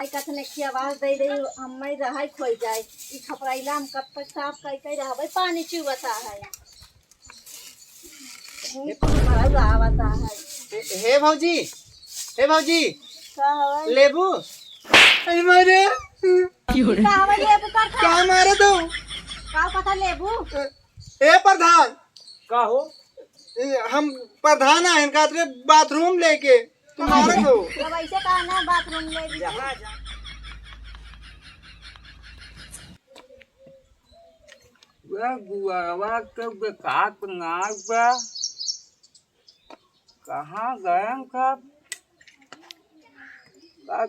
कथने की आवाज दे दे हम रहा खोई जाए ई खपराइला हम कब तक साफ कई रहबे पानी चुवता है भरा आवता है। हे भौजी का हवे लेबू अरे मारे का हवे लेबू का क्या मारे दो का कथा लेबू ए प्रधान का हो हम प्रधान हैं इनका बाथरूम लेके तुम्हारे दो अब ऐसे का ना बाथरूम ले भी वह गुआवा के बेकात नाग बा कहाँ गए सब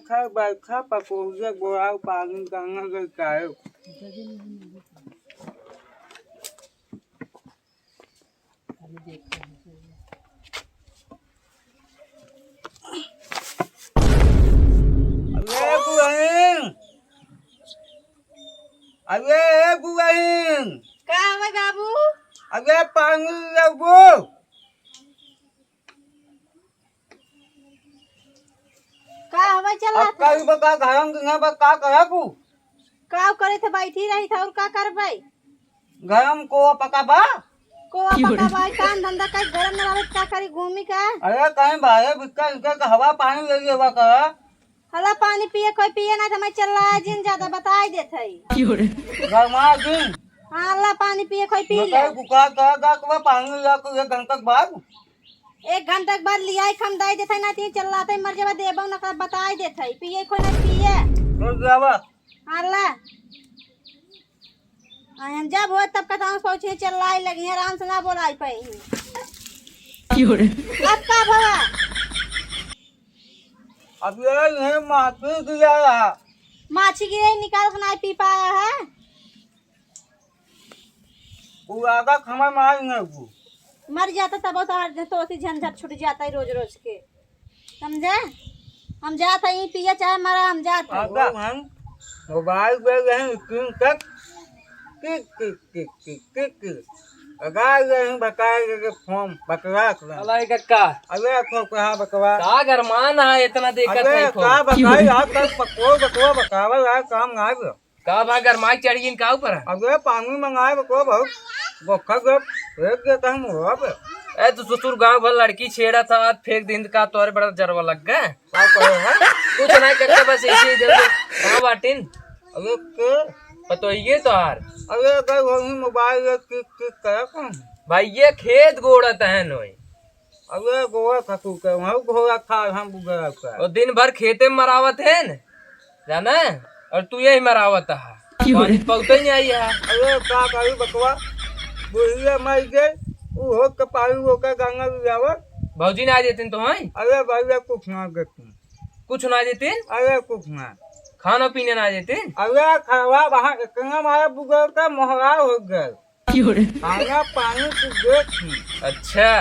का बैठा पकोड़े गोरा पानी गंगा गए काहे अरे बुआइन अरे बुआइन का हवे बाबू अरे पानी लगो का हवे चला अब कल बका घरम के ना बका करा को का करे थे बैठी रही था और का करबे घरम को पकाबा को पका भाई काम धंधा का गरम न रहे का करी घूमी का अरे कहीं बाहर बिक्का इनका हवा पानी ले लिया करा हला पानी पिए कोई पिए ना तो मैं चला जिन ज्यादा बताई देत है गरमा दिन हां हला पानी पिए कोई पी ले मकई बुका का का पानी ला के एक घंटा के बाद 1 घंटा के बाद लियाई खम दाई देत है ना ती चलाते मर जबा देबो ना का बताई देत है पिए कोई ना पिए तो जावा हला हम जब हो तब कथा सोचे चलाई लगी है आराम से ना बोलाई पाई अब का भवा अब ये माटी दिया माछी गिरे निकाल के ना पी पाया है वो आगा खमा मार न को मर जाता तब तो उसी झंझट छूट जाता है रोज रोज के समझे हम जाता ही पिए चाहे मरा हम जाता आगा हम मोबाइल पे गए स्क्रीन तक टिक अगा गए बकाए के फॉर्म बकवा अलाई कक्का अबे को कहा बकवा का गरमान है इतना देखत अबे नहीं का खो बकाई आज तक पको बकवा बकावा यार काम ना गयो का भा गरमाई चढ़ गिन का ऊपर है? अबे पानी मंगाए बको बहुत बोखा गप एक के कहम हो बे ए तो ससुर गांव भर लड़की छेड़ा था आज फेंक दिन का तोरे बड़ा जरवा लग गए का कहे है कुछ नहीं करते बस ऐसे इधर कहां बाटिन अबे के पतो ये तो हार अबे गए हो मोबाइल की कया कौन भाई ये खेत गोड़त है नोई अबे गोवा खतु के वहां गोवा खा हम बुगा का और दिन भर खेते में मरावत है न जाना और तू यही मरावत है पानी पौते नहीं आई है अबे का करी बकवा बुढ़िया मर गए वो हो के पानी वो का गंगा जावा भौजी ना आ देतीन तो हैं अरे भैया कुछ ना देती कुछ ना देतीन अरे कुछ ना खाना पीने ना देतीन अरे खावा वहाँ इतना मारा बुगल का मोहरा हो गए खाना पानी की देखी अच्छा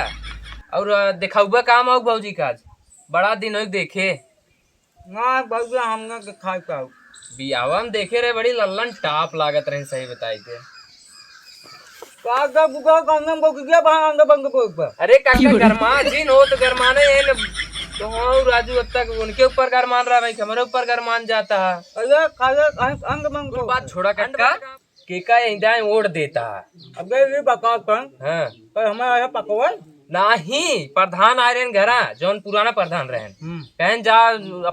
और दिखाऊबा काम आओ भौजी का आज बड़ा दिन हो देखे ना भैया हमने के खाई पाऊ बियावा में देखे रहे बड़ी लल्लन टाप लागत रहे सही बताई थे कागा बुगल गंगम को किया वहाँ अंग बंग को ऊपर अरे काका गरमा जिन हो तो गरमाने है न तो हाँ राजू अब तक उनके ऊपर गरमान रहा भाई हमारे ऊपर गरमान जाता है अरे खाले अंग बंग कोई को बात छोड़ा काका केका इंदाएं ओढ़ देता है अबे ये बका कर हाँ पर हमारा यहाँ पकवान नहीं प्रधान आ रहे घरा जौन पुराना प्रधान रहे कहन जा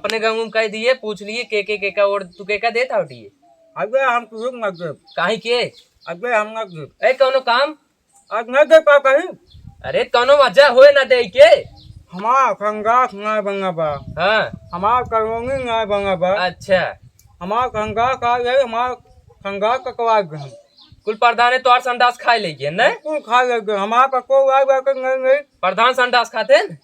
अपने गाँव कह दिए पूछ लिए के ओढ़ तू के देता उठिए अबे हम तुझे मत दे काहे के अबे हम ना दे ए कौनो काम आज नहीं दे पा कहीं अरे कौनो वजह होए ना दे के हमारा कंगास ना बंगा बा हाँ हमारा करोंगी ना बंगा बा अच्छा हमारा कंगास का है हमारा कंगास का कवा गए कुल प्रधान तो और संडास खाए लेगी न कुल खा गए हमारा का को आ गया नहीं प्रधान संडास खाते न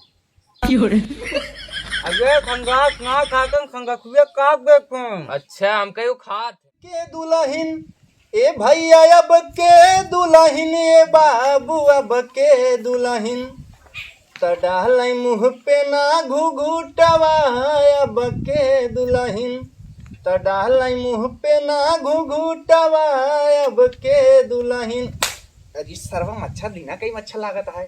अबे कंगास ना खाकर कंगास खुले काट देखो अच्छा हम कहो खात के दुल्हन ए भैया अब के दुल्हन ए बाबू अब के दुल्हन त डालै मुँह पे ना घुघुटवा अब के दुल्हन त डालै मुँह पे ना घुघुटवा अब के दुल्हन अरे सर्वम अच्छा दीना कई अच्छा लागत है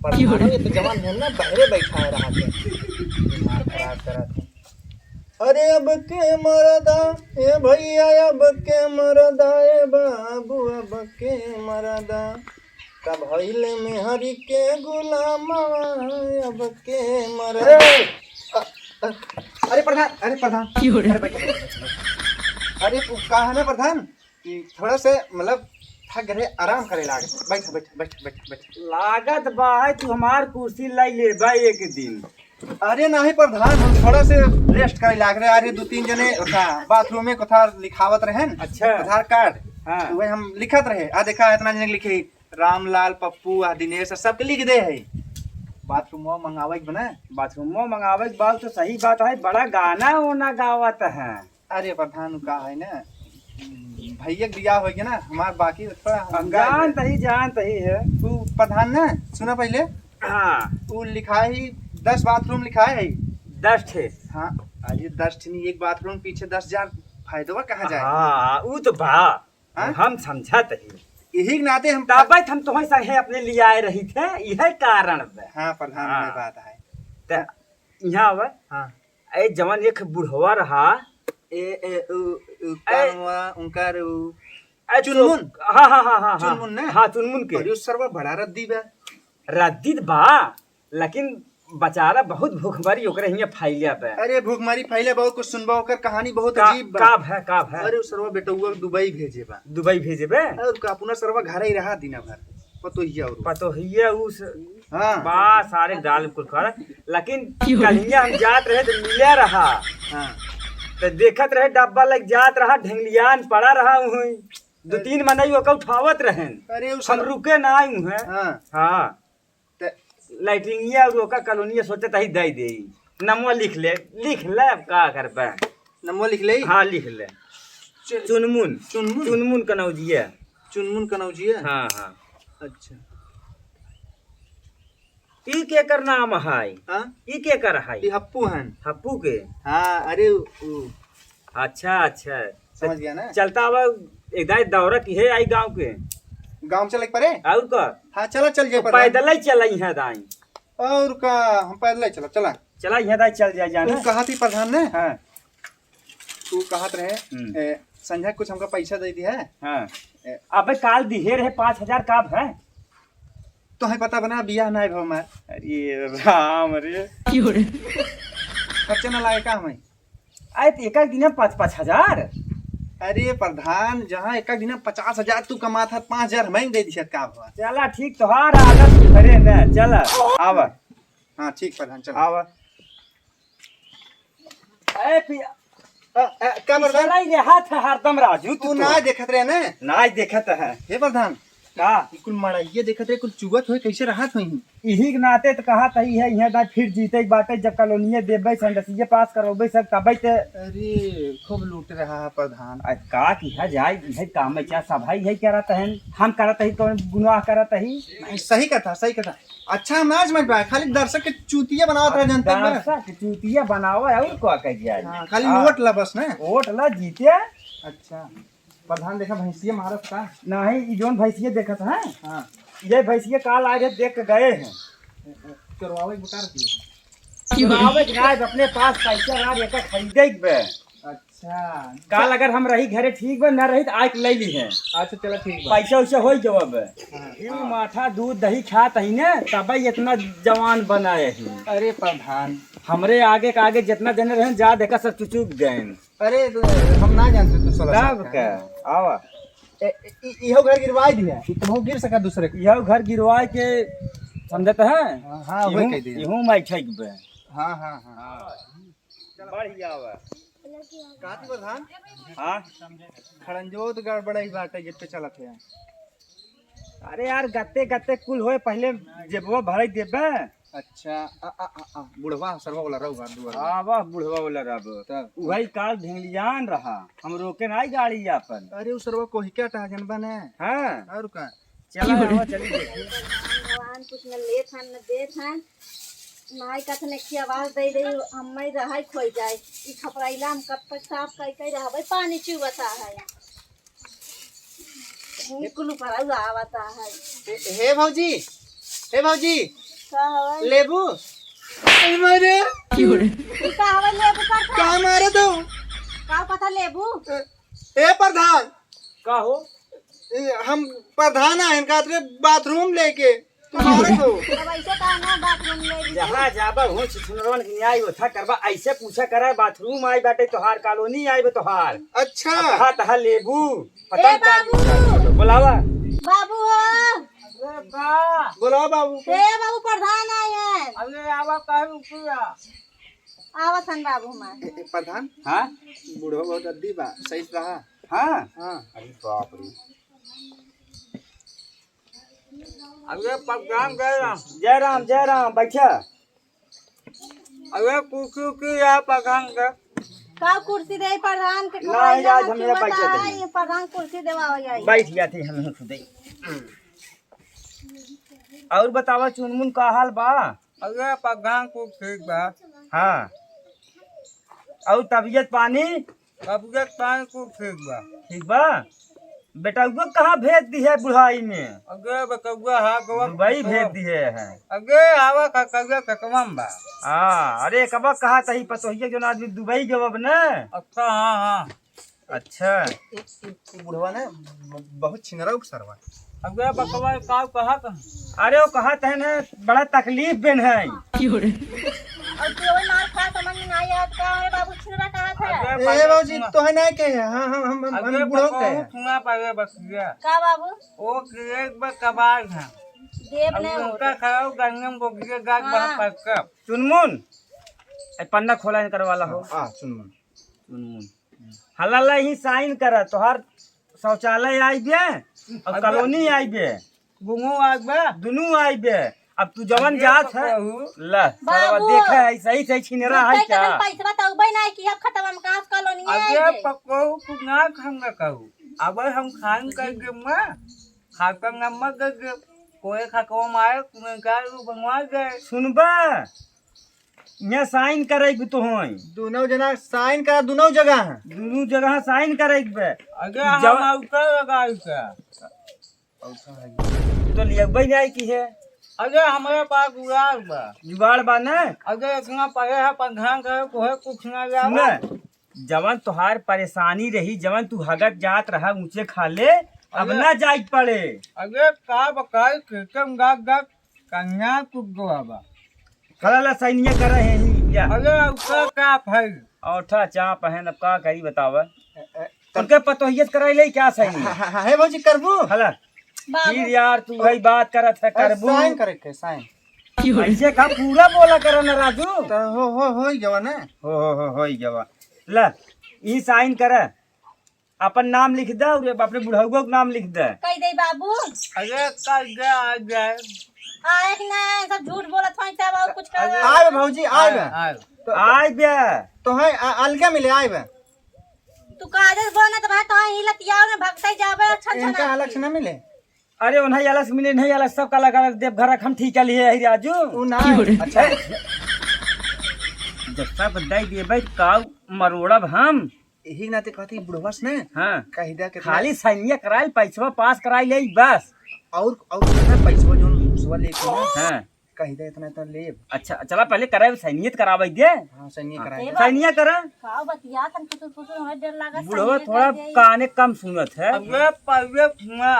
पर ये तो जवान है ना बहरे बैठा है रहा थे दिमाग खराब करा थे अरे अब के मरदा ए भैया अब के मरदा ए बाबू अब के मरदा का भइले में हरि के गुलाम अब के मरदा। अरे प्रधान अरे बैठ। अरे कहा है ना प्रधान कि थोड़ा से मतलब थक गए आराम करे लागे। बैठ बैठ बैठ बैठ बैठ। लागत बा है तू हमार कुर्सी लाई ले भाई एक दिन। अरे नहीं प्रधान हम थोड़ा से रेस्ट करे लाग रहे। अरे 2-3 जने बाथरूम में कथा लिखावत रहे न। अच्छा। आधार कार्ड हाँ। वही हम लिखत रहे। आ देखा इतना जने लिखे रामलाल पप्पू आ दिनेश सबके लिख दे है। बाथरूम मंगावे के बना। बाथरूम मंगावे के बात तो सही बात है, बड़ा गाना ओना गावत है। अरे प्रधान का है ना भैया बियाह हो गया ना हमार बाकी थोड़ा जानत ही है। तू प्रधान ना सुना पहले। हाँ तू लिखा ही 10 बाथरूम लिखा है 10 ठे। हाँ अरे 10 ठे नहीं, एक बाथरूम पीछे 10,000 फायदा कहा जाए। हाँ वो तो बा हाँ? हम समझत ही यही के नाते हम तबत हम तुम्हें संगे अपने लिए आए रही थे, यह कारण बा। हाँ प्रधान हाँ। ये बात है। त यहाँ आवे हाँ ए जवन एक बुढ़वा रहा उनकार चुनमुन। हाँ हाँ हाँ हाँ चुनमुन ना? हाँ चुनमुन के अरे उस सर्व बड़ा रद्दी बा। रद्दीत बा लेकिन बेचारा बहुत भूखमरी ओकरे हियां फैलिया बा। अरे भूखमरी फैले बहुत कुछ सुनबा ओकर कहानी बहुत का अजीब बा। का है अरे उस सर्व बेटुआ दुबई भेजे बा। दुबई भेजे बे और का अपना सर्व घर ही रहा दिन भर पतो ही और पतो हिया उस हाँ बा सारे गाल कुल कर। लेकिन कलिया हम जात रहे तो मिले रहा हाँ तो देखत रहे डब्बा लग जात रहा ढंगलियान पड़ा रहा वहीं 2-3 मनई ओका उठावत रहे। अरे उस हम रुके ना आई हूँ हाँ हाँ त- लाइटिंगिया और ओका कॉलोनिया सोचत ही दे दे नमवा लिख ले अब का कर पे। नंबर लिख ले। हाँ लिख ले चुनमुन चुनमुन चुनमुन कनौजिया। चुनमुन कनौजिया। हाँ हाँ अच्छा ई के कर नाम है हाँ ई के कर है ये हप्पू हैं। हप्पू के। हाँ अरे अच्छा अच्छा समझ गया ना। चलता अब एक दाई दौरा की है आई गांव के गांव चले के परे। और का हाँ चला चल जाए पैदल ही चला यहाँ दाई और का हम पैदल ही चला चला। चला यहाँ दाई चल जाए जाना। तू कहा थी प्रधान ने हाँ तू कहत रहे संजय कुछ हमका पैसा दे दी है। हाँ अबे काल दिहे रहे 5,000 का है। तो है पता बना बियाह ना है हमार। अरे राम रे खर्चा ना लागे का हमें। आए तो एक दिन 5,000। अरे प्रधान जहाँ एक दिन 50,000 तू कमा था 5,000 हमें दे दी का हुआ। चला ठीक तोहार आदत सुधरे न चला आवा। हाँ ठीक प्रधान चल आवा ए पिया क्या प्रधान चला रे हाथ हरदम राजू तू ना देखत रहे ना। ना देखत है हे प्रधान का कुल मड़ाइये देखत रहे कुल चुगत हुए कैसे राहत हुई। यही के नाते तो कहा तही है यहाँ दा फिर जीते बाटे जब कॉलोनिये देबे संडसिये पास करबे सब तबे ते। अरे खूब लूट रहा है प्रधान। का की है जाय है काम में क्या सब है करत है हम करत है कौन गुनाह करत है। नहीं सही कथा सही कथा। अच्छा हम ना समझ पाए खाली दर्शक के चूतिया बनावत रहे जनता में। दर्शक चूतिया बनावा और को कह जाए। हाँ, खाली वोट ला बस ना। वोट ला जीते। अच्छा प्रधान देखा भैंसिया मारत का नहीं ई जोन भैंसिये देखत है हाँ ये भैंसिये काल आए देख के गए हैं करवावे बुकार की। चुनावे के नाय अपने पास पैसा ना एक खरीदे बे। अच्छा काल अगर हम रही घरे ठीक बे न रही तो आके ले ली है। अच्छा चला ठीक बा। पैसा वैसा हो जवाब हाँ। ये माठा दूध दही खात ही ने तब इतना जवान बनाए ही। अरे प्रधान हमरे आगे का आगे जितना जने रहे जा देखा सब चुचुक गए। अरे हम ना जानते तू 16 साल तब का। का आवा इहो घर गिरवाई दिया तुम गिर सका दूसरे के। यह घर गिरवाए के समझत है। हाँ वही कह दिया। यूं मैं ठक बे। हाँ हाँ हाँ बढ़िया बा काती प्रधान हां खड़ंजोत गड़बड़ाई बाटे जित पे चलत है। अरे यार गत्ते गत्ते कुल होए पहले जेबवा भरे देबे। अच्छा बुढ़वा सरवा वाला रहूगा दुआ। आवा बुढ़वा वाला रब तब वही काल ढेंगलियान रहा हम रोके ना गाड़ी अपन। अरे उस सरवा को ही क्या टा जनबन है। हां और का चला आवा चली देखी। भगवान कुछ न लेत हन न देत हन नाई कथन की आवाज दे दे हम रहा खोई जाए ई खपराइला हम कब तक साफ कर रहबे पानी चुवता है कुल पर आवता है। हे भौजी का हवे लेबू मारे ई का हवे लेबू करता का मारे तो का कथा लेबू ए प्रधान का हो हम प्रधान आए इनका बाथरूम लेके तुम्हारे को अब ऐसे का ना बाथरूम ले जहाँ जाबा हो सुनरवन के न्याय होता करबा ऐसे पूछा करे बाथरूम आई बाटे तोहार कॉलोनी आई बे तोहार अच्छा कहा तहा लेबू पता ए बाबू नहीं बुलावा बाबू अरे बा बोलो बाबू हे बाबू प्रधान आए हैं अरे आवा काहे रुकिया आवसन बाबू हमार प्रधान हां बूढ़ो बहुत अद्दी बा सही से रहा हां हाँ अरे बाप रे अरे प्रोग्राम जय राम बैठा अरे कुकू की या पकान का का कुर्सी दे प्रधान के ना, आज हम मेरा पैसा देंगे। ये प्रधान कुर्सी देवा आई बैठ गया थे हम खुद ही और बतावा चुनमुन का हाल बा अरे पगान को ठीक बा हाँ और तबीयत पानी तबियत पानी को ठीक बा ठीक बा बेटा वो कहाँ भेज दी है बुढ़ाई में अगे बकौआ हा गवा दुबई भेज दिए है अगे आवा का कौआ ककमम बा हाँ अरे कब कहा तही पतोहिए जो आदमी दुबई जब न अच्छा हाँ हाँ अच्छा बुढ़वा ने बहुत छिनरा उपसरवा अगे बकवा का कहा अरे वो कहा तह न बड़ा तकलीफ बिन है और तू ओए मार खा समझ में नहीं आया का है बाबू छिरा कहा था ए बाबूजी तो है नहीं के हाँ हम बुढ़ो के हैं। सुना पावे बकिया का बाबू ओ एक बा कबाड़ है देव अब ने उनका खाओ गंगम को गिरे गाग हाँ। बना पक्का चुनमुन ए पन्ना खोला कर वाला हो सुन चुनमुन हल्ला ही साइन कर तोहर शौचालय आई बे और कॉलोनी आई बे गुंगो आग बा दोनों आई बे अब तू जवन जात है ला बाबू। देखा है सही सही छिनेरा है क्या पैसा बताऊ नहीं कि अब खतम कहां से कॉलोनी अगे है पको कुना खाऊंगा कहू अब हम खान करके मां खाकर नमक गए कोई खाको मारे कुनकार बनवा गए सुनबा मैं साइन करे तो होई दोनों जना साइन करा दोनों जगह है दोनों जगह साइन करे बे अगे हम आउका लगाई का तो लियबई नहीं की है अगे हमारे पास गुलाब बा जुगाड़ बा न अगे इतना पड़े है पंखान करे कोई कुछ ना सुन जावा जवन तुहार परेशानी रही जवन तू हगत जात रहा ऊंचे खा ले अब ना जाई पड़े अगे का बकाई किकम गाग गाग कन्या कुछ गोवा खला सैनिया कर रहे हैं या अगे उसका का भाई औठा चा पहन अब का करी बतावा उनके पतोहियत कराई ले क्या सही है बाबूजी करबू हला बाबू फिर यार तू भाई बात करत है करबू साइन करे के साइन ऐसे का पूरा बोला कर न राजू तो हो गया ना हो जवा ला ई साइन कर अपन नाम लिख दे और अपने बुढ़ाऊ नाम लिख दे कह दे बाबू अगे का गया आ जाए आए कि ना सब झूठ बोलत होई सब और कुछ कर आए बाबूजी आए आए आय बे तो है अलगे मिले आए बे तू काजल बोलत बा तो ही लतिया में भगतई जाबे अच्छा इनका अच्छा अलग से ना मिले अरे उन्हें अलग से मिले नहीं अलग सब का लगा देव घर हम ठीक लिए है राजू उ ना अच्छा जब सब दाई दिए भाई काऊ मरोड़ब हम यही नाते कहती बुढ़वा से ना हाँ कहिदा के खाली सैनिया कराई पैसा पास कराई ले बस और कितना पैसा जो उसवा लेके ना हाँ कहिदा इतना तो ले अच्छा चला पहले कराए सैनियत करावे दे हां सैनिक कराए सैनिया करा का बतिया तन कुछ हमें डर लागत बुढ़वा थोड़ा काने कम सुनत है अगे पवे खुआ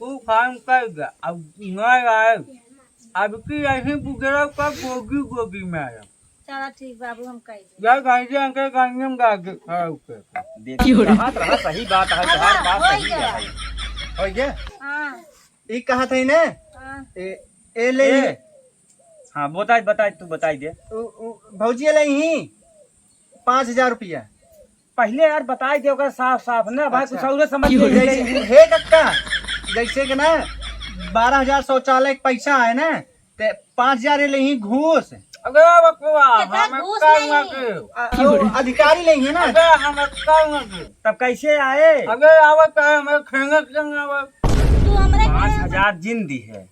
तू खान कर गया अब ना आए अब की ऐसे बुगेरा का गोगी गोगी में आया चला ठीक बाबू हम कह दे या गांजे अंके गांजे में गा के खड़ा होके देखिए रहा सही बात है हर बात हो सही गया। है हो गया हां ई कहा था ने हां ए ले ए, हाँ बताई तू बताई दे भौजी ले ही 5000 रुपया पहले यार बताई दे ओकर साफ साफ ना भाई अच्छा। कुछ और समझ नहीं जैसे हे कक्का जैसे कि ना 12000 शौचालय का पैसा है ना ते 5000 ले ही घूस अगे बकवा कितना हम घूस काम नहीं। के वो अधिकारी ले ही ना अगे हम काम के तब कैसे आए अगे आवत है हमें खेंगत जंग आवत तू हमरे 5000 जिन दी है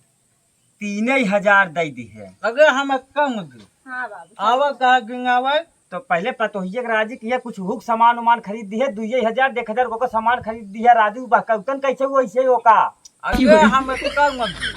3000 दे दी है अगे हम काम के हां बाबू आवत है गिंग आवत तो पहले पतोहिए के राजी किया कुछ हुक सामान उमान खरीद दी है 2000 1000 को सामान खरीद दी है राजू बहकौतन कैसे वो ऐसे होका अगे हम काम के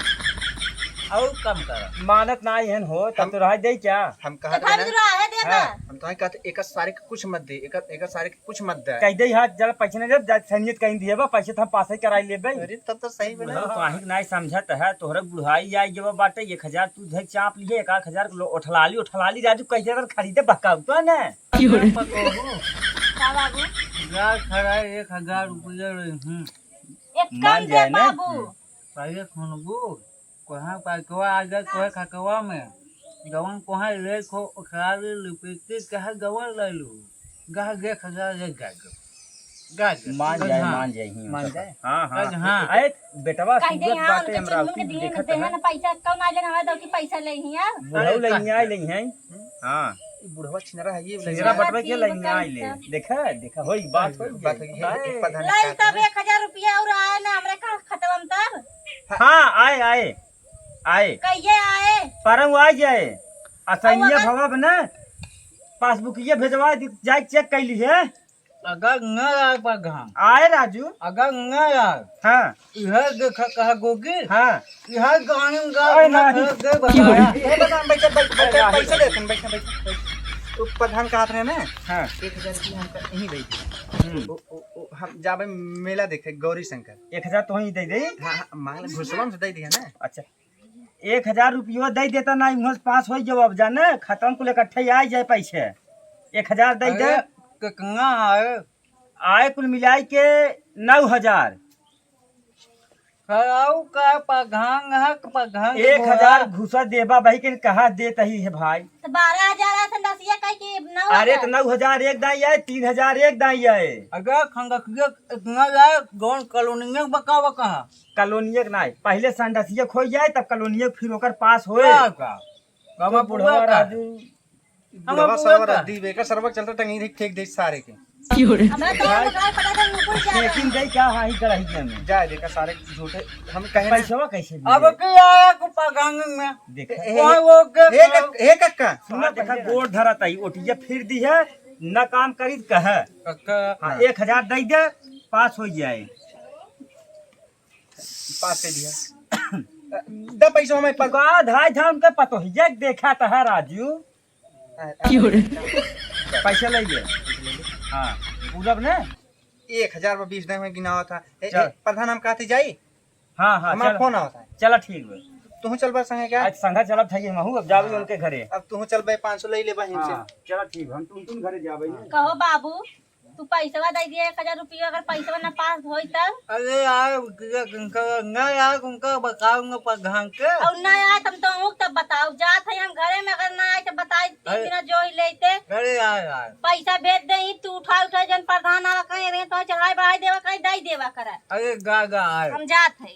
और कम करा। मानत ना हन हो तब तो रह दे क्या हम तो कहा था भी रहा है देता हम तो कहते एक सारे के कुछ मत दे, एक सारे के कुछ मत दे। कह दे हाथ जरा पैसे नहीं दे संजीत कहीं दिए बा पैसे तो हम पास ही कराई लेबे। अरे तब तो सही बना। काहे नहीं समझत है तोहरे बुढ़ाई आई जब बाटे 1000 तू धर चाप लिए 1000 उठलाली राजू कैसे अगर खरीदे बकाऊ तो ना का बाबू गाय खड़ा 1000 रुपया रही। एक मान कम दे जाए ना। बाबू पहले खुनबू कहाँ पैकवा आ गया कोई खकवा में गवन कोहा ले खो खराब लिपटी कहा गवन ले लू गाह गे 1000 ले गाय मान जाए मान जाए। हाँ हाँ हाँ। अरे बेटवा कह दे सूरत हां बाटे उनके हमरा चिन्ह के उसी दिए देखत दे है ना पैसा कौन आ लेना दो की पैसा ले हिया बुढ़ऊ लेनी आई लेनी है हाँ बुढ़वा छिनरा है ये जरा बटवे के लेनी आई ले देखा होई बात होई बात है एक प्रधान लाई तब 1000 रुपया और आए ना हमरे का खतम तब हाँ आए कहिए आए परम आ जाए असैया भवा बना पासबुक ये भेजवा जाए चेक कैली है अगर न आए पगाम आए राजू अगर न आए हाँ यह देख कहा गोगी हाँ यह गाने अरे गा नहीं। दे बताया ये प्रधान पैसा देते बैठे तो प्रधान कहा रहे ना हाँ 1000 रुपया हमका यही दे हम जाबे मेला देखे गौरी शंकर 1000 तो ही दे दे हाँ मांग ले घुसवा में दे दिया ना। अच्छा 1000 रुपया दे देता ना वहाँ पास हो जब जाने खत्म को इकट्ठे आ जाए पैसे 1000 दे दे कितना आए आए कुल मिलाई के 9000 कराऊ का पगांग है पगांग 1000 घुसा देबा भाई के कहा देता ही है भाई तो 12000 से दसिया कह के 9 अरे तो 9000 एक दाई आए 3000 एक दाई आए अगर खंगकिया इतना जाए गौन कॉलोनी में बकावा कहा कॉलोनिया के नहीं पहले संडसिया खो जाए तब कॉलोनिया फिर ओकर पास होए का गवा बुढ़वा राजू बुढ़वा सरवर दी बेकर सरवर चलता टंगी फेंक दे सारे के हमरा तो मगाए पता था नुकुर जा लेकिन दे क्या हाई कराही के में जाए देखा सारे झूठे हम कहे ना पैसा कैसे अब के आया को पगांग में देखा वहाँ वो के हे कक्का सुना देखा गोड़ धरत आई ओटिया फिर दी है न काम करी कहे कक्का हाँ 1000 दे दे पास हो जाए पास कर दिया द पैसा हमें का धाय था उनके पतो ही जग देखा था है राजू पैसा ले गए हाँ पूरब ने 1000 में 20 में गिना हुआ था चल। प्रधान हम कहते जाई हाँ हमारा चल फोन आता है चला ठीक है तू चल बा संगे क्या आज संघा चलब था महू अब जाबे उनके घरे अब तू चल बे 500 ले ले बहिन से हाँ चला ठीक हम तुम घरे जाबे कहो बाबू तू पैसा दे दिए 1000 रुपया अगर पैसा ना पास होई तब अरे यार न यार उनका बकाऊंगा पगांग के और ना आए तुम तो मुक तब बताओ जात है हम घरे में अगर ना आए तो बताई 3 दिन जो ही लेते अरे यार पैसा भेज दे तू उठा जन प्रधान आवा कहीं रे तो चढ़ाई बढ़ाई देवा कहीं दई देवा करा अरे गा आए हम जात है